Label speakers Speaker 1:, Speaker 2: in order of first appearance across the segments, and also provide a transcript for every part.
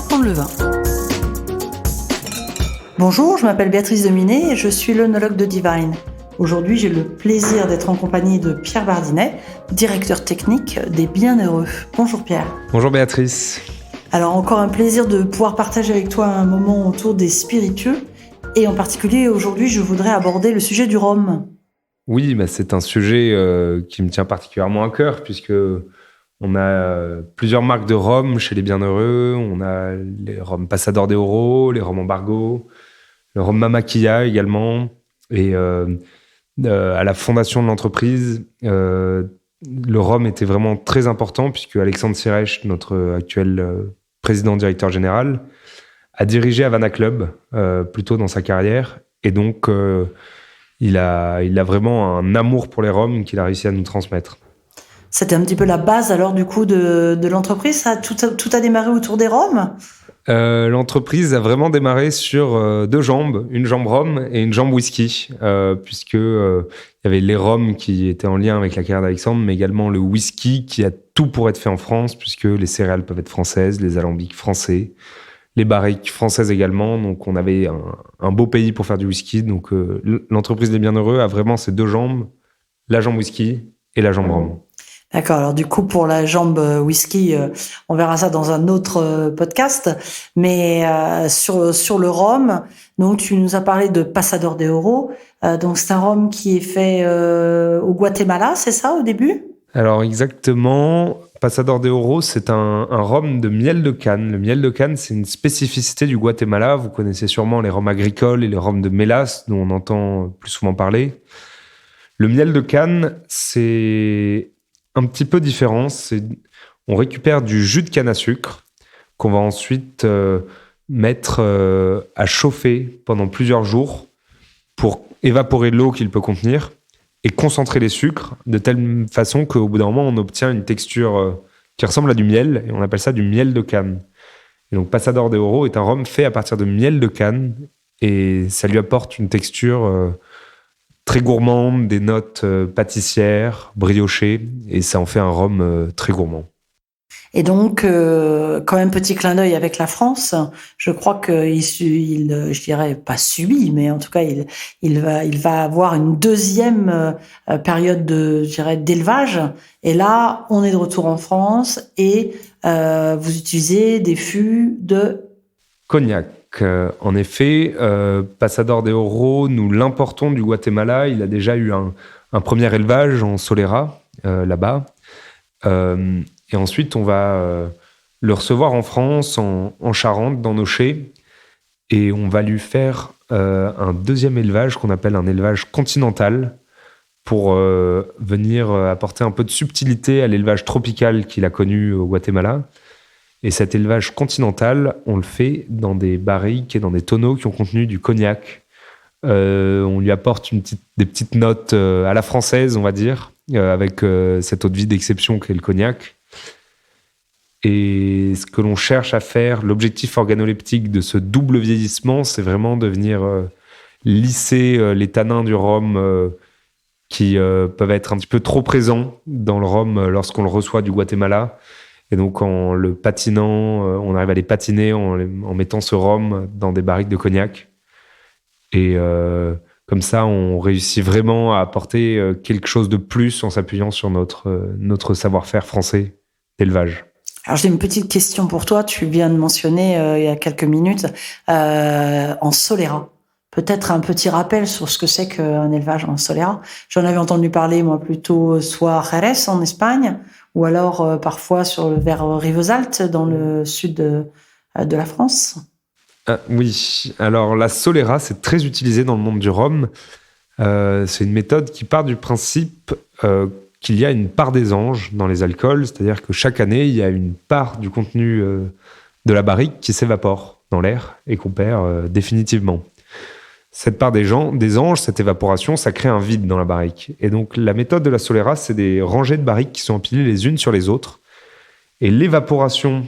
Speaker 1: Apprendre le vin. Bonjour, je m'appelle Béatrice Dominé et je suis l'œnologue de Divine. Aujourd'hui, j'ai le plaisir d'être en compagnie de Pierre Bardinet, directeur technique des Bienheureux. Bonjour Pierre.
Speaker 2: Bonjour Béatrice.
Speaker 1: Alors encore un plaisir de pouvoir partager avec toi un moment autour des spiritueux. Et en particulier, aujourd'hui, je voudrais aborder le sujet du rhum.
Speaker 2: Oui, c'est un sujet qui me tient particulièrement à cœur puisque on a plusieurs marques de rhum chez les Bienheureux. On a les rhums Passador de Oro, les rhums Embargo, le rhum Mamaquia également. Et à la fondation de l'entreprise, le rhum était vraiment très important puisque Alexandre Sirech, notre actuel président-directeur général, a dirigé Havana Club plus tôt dans sa carrière. Et donc, il a vraiment un amour pour les rhums qu'il a réussi à nous transmettre.
Speaker 1: C'était un petit peu la base alors du coup de l'entreprise. Tout a démarré autour des rhums.
Speaker 2: L'entreprise a vraiment démarré sur deux jambes, une jambe rhum et une jambe whisky, puisque il y avait les rhums qui étaient en lien avec la carrière d'Alexandre, mais également le whisky qui a tout pour être fait en France, puisque les céréales peuvent être françaises, les alambics français, les barriques françaises également. Donc on avait un beau pays pour faire du whisky. Donc l'entreprise des Bienheureux a vraiment ces deux jambes, la jambe whisky et la jambe rhum.
Speaker 1: D'accord, alors du coup pour la jambe whisky, on verra ça dans un autre podcast, mais sur le rhum, donc tu nous as parlé de Passador de Oro, donc c'est un rhum qui est fait au Guatemala, c'est ça au début ?
Speaker 2: Alors exactement, Passador de Oro, c'est un rhum de miel de canne. Le miel de canne, c'est une spécificité du Guatemala. Vous connaissez sûrement les rhums agricoles et les rhums de mélasse, dont on entend plus souvent parler. Le miel de canne, c'est un petit peu différent. On récupère du jus de canne à sucre qu'on va ensuite mettre à chauffer pendant plusieurs jours pour évaporer l'eau qu'il peut contenir et concentrer les sucres de telle façon qu'au bout d'un moment, on obtient une texture qui ressemble à du miel et on appelle ça du miel de canne. Et donc, Passador de Oro est un rhum fait à partir de miel de canne et ça lui apporte une texture très gourmande, des notes pâtissières, briochées, et ça en fait un rhum très gourmand.
Speaker 1: Et donc, quand même petit clin d'œil avec la France, je crois qu'il, je dirais pas subit, mais en tout cas, il va avoir une deuxième période d'élevage. Et là, on est de retour en France et vous utilisez des fûts de
Speaker 2: cognac. En effet, Passador de Oro, nous l'importons du Guatemala. Il a déjà eu un premier élevage en Solera, là-bas. Et ensuite, on va le recevoir en France, en Charente, dans nos chais. Et on va lui faire un deuxième élevage qu'on appelle un élevage continental pour venir apporter un peu de subtilité à l'élevage tropical qu'il a connu au Guatemala. Et cet élevage continental, on le fait dans des barriques et dans des tonneaux qui ont contenu du cognac. On lui apporte des petites notes à la française, on va dire, avec cette eau de vie d'exception qu'est le cognac. Et ce que l'on cherche à faire, l'objectif organoleptique de ce double vieillissement, c'est vraiment de venir lisser les tanins du rhum qui peuvent être un petit peu trop présents dans le rhum lorsqu'on le reçoit du Guatemala. Et donc, en le patinant, on arrive à les patiner en mettant ce rhum dans des barriques de cognac. Et comme ça, on réussit vraiment à apporter quelque chose de plus en s'appuyant sur notre savoir-faire français d'élevage.
Speaker 1: Alors, j'ai une petite question pour toi. Tu viens de mentionner il y a quelques minutes en Solera. Peut-être un petit rappel sur ce que c'est qu'un élevage en Solera. J'en avais entendu parler, moi, plutôt soit à Jerez, en Espagne, ou alors parfois vers Rivesaltes, dans le sud de la France.
Speaker 2: Oui, alors la Solera, c'est très utilisé dans le monde du rhum. C'est une méthode qui part du principe qu'il y a une part des anges dans les alcools, c'est-à-dire que chaque année, il y a une part du contenu de la barrique qui s'évapore dans l'air et qu'on perd définitivement. Cette part des anges, cette évaporation, ça crée un vide dans la barrique. Et donc, la méthode de la Solera, c'est des rangées de barriques qui sont empilées les unes sur les autres. Et l'évaporation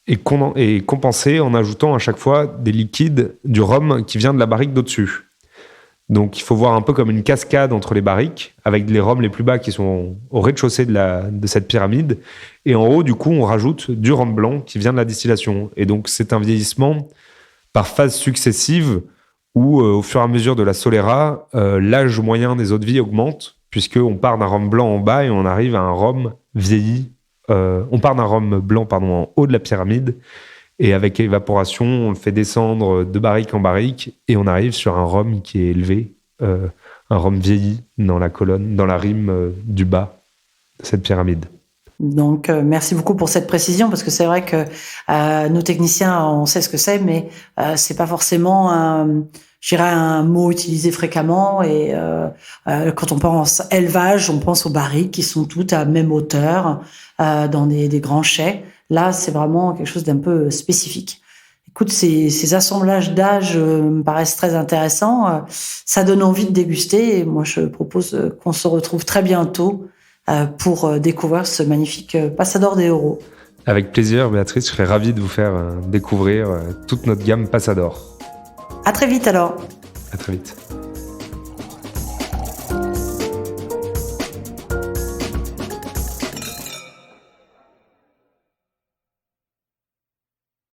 Speaker 2: est compensée en ajoutant à chaque fois des liquides du rhum qui vient de la barrique d'au-dessus. Donc il faut voir un peu comme une cascade entre les barriques, avec les rhums les plus bas qui sont au rez-de-chaussée de cette pyramide. Et en haut, du coup, on rajoute du rhum blanc qui vient de la distillation. Et donc c'est un vieillissement par phases successives où, au fur et à mesure de la Solera, l'âge moyen des eaux de vie augmente, puisqu'on part d'un rhum blanc en bas et on arrive à un rhum vieilli. On part d'un rhum blanc en haut de la pyramide. Et avec évaporation, on le fait descendre de barrique en barrique et on arrive sur un rhum qui est élevé, un rhum vieilli dans la colonne, dans la rime du bas de cette pyramide.
Speaker 1: Donc, merci beaucoup pour cette précision, parce que c'est vrai que nos techniciens, on sait ce que c'est, mais c'est pas forcément un mot utilisé fréquemment. Et quand on pense élevage, on pense aux barriques qui sont toutes à même hauteur dans des grands chais. Là, c'est vraiment quelque chose d'un peu spécifique. Écoute, ces assemblages d'âge me paraissent très intéressants. Ça donne envie de déguster. Et moi, je propose qu'on se retrouve très bientôt pour découvrir ce magnifique Passador de Oro.
Speaker 2: Avec plaisir, Béatrice, je serais ravi de vous faire découvrir toute notre gamme Passador.
Speaker 1: À très vite alors.
Speaker 2: À très vite.